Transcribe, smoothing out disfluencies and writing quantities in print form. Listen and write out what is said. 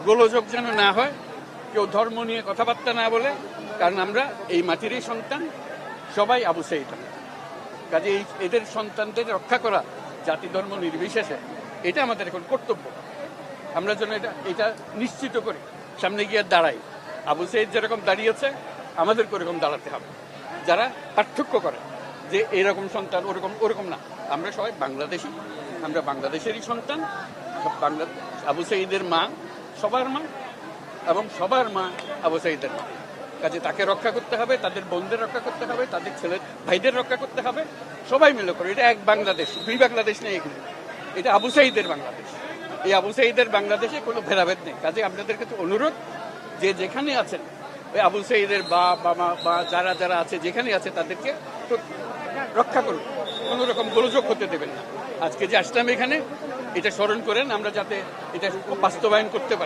গোলযোগ যেন না হয়, কেউ ধর্ম নিয়ে কথাবার্তা না বলে, কারণ আমরা এই মাটিরই সন্তান, সবাই আবু সাঈদ। কাজে এদের সন্তানদের রক্ষা করা জাতি ধর্ম নির্বিশেষে, এটা আমাদের এখন কর্তব্য। আমরা যেন এটা নিশ্চিত করি, সামনে গিয়ে দাঁড়াই। আবু সাঈদ যেরকম দাঁড়িয়েছে, আমাদেরকে ওরকম দাঁড়াতে হবে। যারা পার্থক্য করে যে এরকম সন্তান ওরকম না, আমরা সবাই বাংলাদেশি, আমরা বাংলাদেশেরই সন্তান। আবু সাঈদের মা সবার মা, এবং সবার মা আবু সাঈদের মা। কাজে তাকে রক্ষা করতে হবে, তাদের বোনদের রক্ষা করতে হবে, তাদের ছেলে ভাইদের রক্ষা করতে হবে, সবাই মিলে করে। এটা এক বাংলাদেশ, দুই বাংলাদেশ নেই এখানে, এটা আবু সাঈদের বাংলাদেশ। এই আবু সাঈদের বাংলাদেশে কোনো ভেদাভেদ নেই। কাজে আপনাদেরকে তো অনুরোধ, যে যেখানে আছেন ওই আবু সাঈদের বা যারা যারা আছে যেখানে আছে তাদেরকে তো রক্ষা করুন, কোনো রকম গোলযোগ হতে দেবেন না। আজকে যে আসলাম এখানে, এটা স্মরণ করেন, আমরা যাতে এটা বাস্তবায়ন করতে পারি।